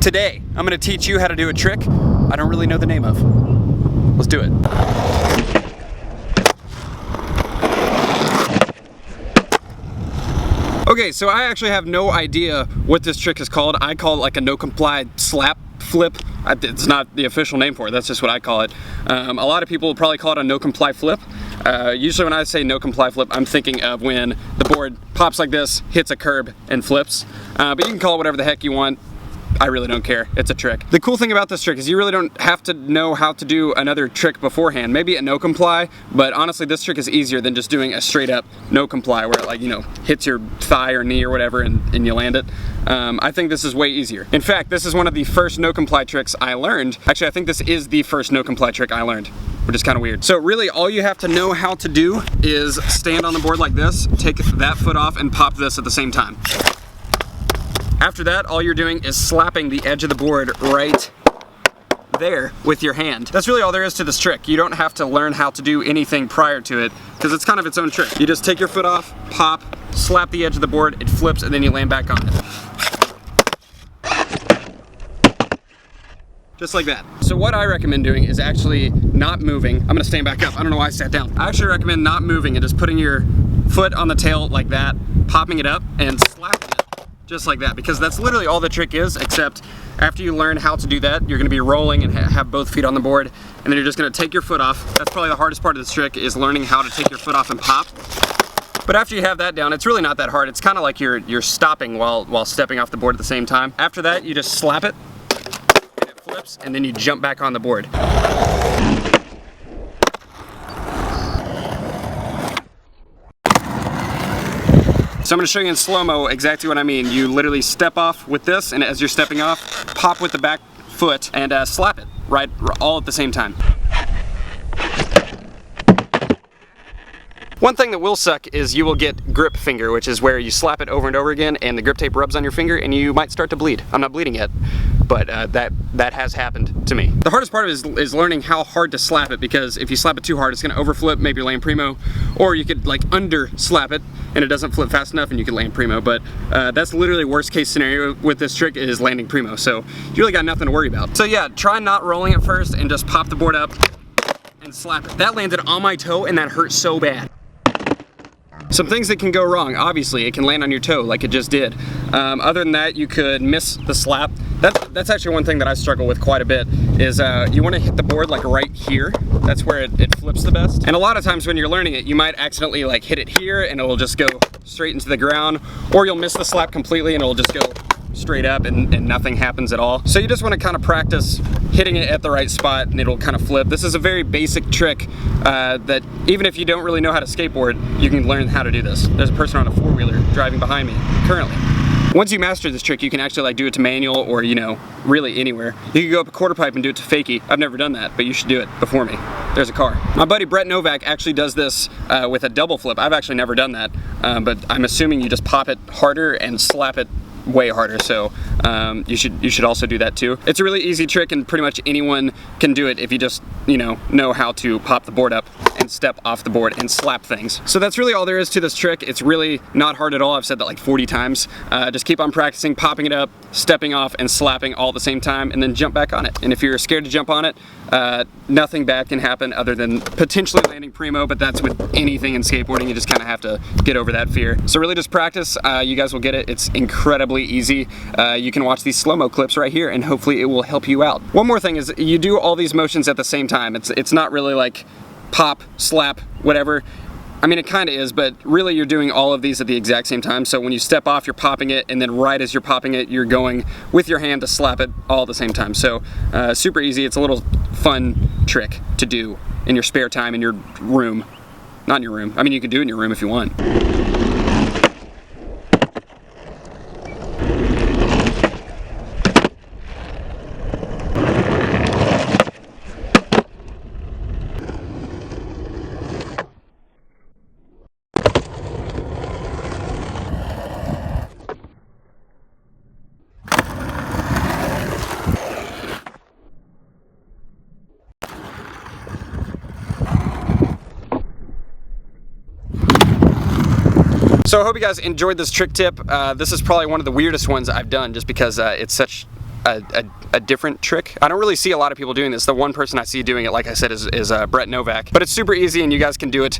Today, I'm gonna teach you how to do a trick I don't really know the name of. Let's do it. Okay, so I actually have no idea what this trick is called. I call it like a no-comply slap flip. It's not the official name for it, that's just what I call it. A lot of people will probably call it a no-comply flip. Usually when I say no-comply flip, I'm thinking of when the board pops like this, hits a curb, and flips. But you can call it whatever the heck you want. I really don't care. It's a trick. The cool thing about this trick is you really don't have to know how to do another trick beforehand. Maybe a no comply, but honestly this trick is easier than just doing a straight up no comply where it, like, you know, hits your thigh or knee or whatever and you land it. I think this is way easier. In fact, this is one of the first no comply tricks I learned. Actually, I think this is the first no comply trick I learned, which is kind of weird. So really all you have to know how to do is stand on the board like this, take that foot off and pop this at the same time. After that, all you're doing is slapping the edge of the board right there with your hand. That's really all there is to this trick. You don't have to learn how to do anything prior to it because it's kind of its own trick. You just take your foot off, pop, slap the edge of the board, it flips, and then you land back on it. Just like that. So what I recommend doing is actually not moving. I'm gonna stand back up. I don't know why I sat down. I actually recommend not moving and just putting your foot on the tail like that, popping it up, and slapping it. Just like that, because that's literally all the trick is, except after you learn how to do that, you're gonna be rolling and have both feet on the board, and then you're just gonna take your foot off. That's probably the hardest part of this trick, is learning how to take your foot off and pop. But after you have that down, it's really not that hard. It's kind of like you're stopping while stepping off the board at the same time. After that, you just slap it, and it flips, and then you jump back on the board. So I'm going to show you in slow-mo exactly what I mean. You literally step off with this, and as you're stepping off, pop with the back foot and slap it, right, all at the same time. One thing that will suck is you will get grip finger, which is where you slap it over and over again and the grip tape rubs on your finger and you might start to bleed. I'm not bleeding yet, but that has happened to me. The hardest part is learning how hard to slap it, because if you slap it too hard, it's gonna overflip, maybe you're laying primo, or you could like under slap it and it doesn't flip fast enough and you could land primo. But that's literally worst case scenario with this trick, is landing primo. So you really got nothing to worry about. So yeah, try not rolling it first and just pop the board up and slap it. That landed on my toe and that hurt so bad. Some things that can go wrong, obviously, it can land on your toe like it just did. Other than that, you could miss the slap. That's actually one thing that I struggle with quite a bit, is you want to hit the board like right here. That's where it flips the best. And a lot of times when you're learning it, you might accidentally like hit it here and it will just go straight into the ground, or you'll miss the slap completely and it will just go straight up and nothing happens at all. So you just want to kind of practice hitting it at the right spot and it'll kind of flip. This is a very basic trick that even if you don't really know how to skateboard, you can learn how to do this. There's a person on a four-wheeler driving behind me currently. Once you master this trick, you can actually like do it to manual or, you know, really anywhere. You can go up a quarter pipe and do it to fakie. I've never done that, but you should do it before me. There's a car. My buddy Brett Novak actually does this with a double flip. I've actually never done that, but I'm assuming you just pop it harder and slap it way harder, so you should also do that too. It's a really easy trick and pretty much anyone can do it if you just, you know how to pop the board up and step off the board and slap things. So that's really all there is to this trick. It's really not hard at all. I've said that like 40 times. Just keep on practicing, popping it up, stepping off, and slapping all at the same time, and then jump back on it. And if you're scared to jump on it, nothing bad can happen other than potentially landing primo, but that's with anything in skateboarding. You just kind of have to get over that fear. So really just practice. You guys will get it. It's incredibly easy. You can watch these slow-mo clips right here and hopefully it will help you out. One more thing is you do all these motions at the same time. It's not really like pop, slap, whatever. I mean, it kind of is, but really you're doing all of these at the exact same time. So when you step off, you're popping it, and then right as you're popping it, you're going with your hand to slap it all at the same time. So super easy. It's a little fun trick to do in your spare time in your room. Not in your room. I mean, you can do it in your room if you want. So I hope you guys enjoyed this trick tip. This is probably one of the weirdest ones I've done just because it's such a different trick. I don't really see a lot of people doing this. The one person I see doing it, like I said, is Brett Novak. But it's super easy, and you guys can do it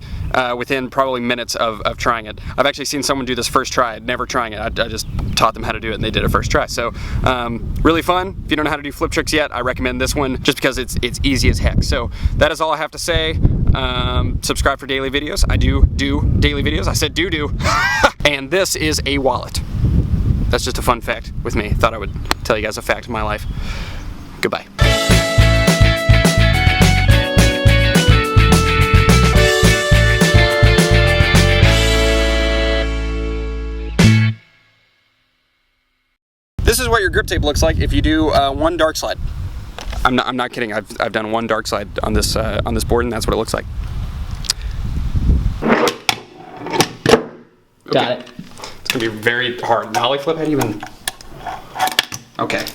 within probably minutes of trying it. I've actually seen someone do this first try, never trying it. I just taught them how to do it, and they did it first try. So really fun. If you don't know how to do flip tricks yet, I recommend this one just because it's easy as heck. So that is all I have to say. Subscribe for daily videos. I do daily videos. I said do. And this is a wallet. That's just a fun fact with me. Thought I would tell you guys a fact of my life. Goodbye. This is what your grip tape looks like if you do one dark slide. I'm not kidding. I've done one dark slide on this board, and that's what it looks like. Got it. It's gonna be very hard. The Holly flip, how do you even... Okay.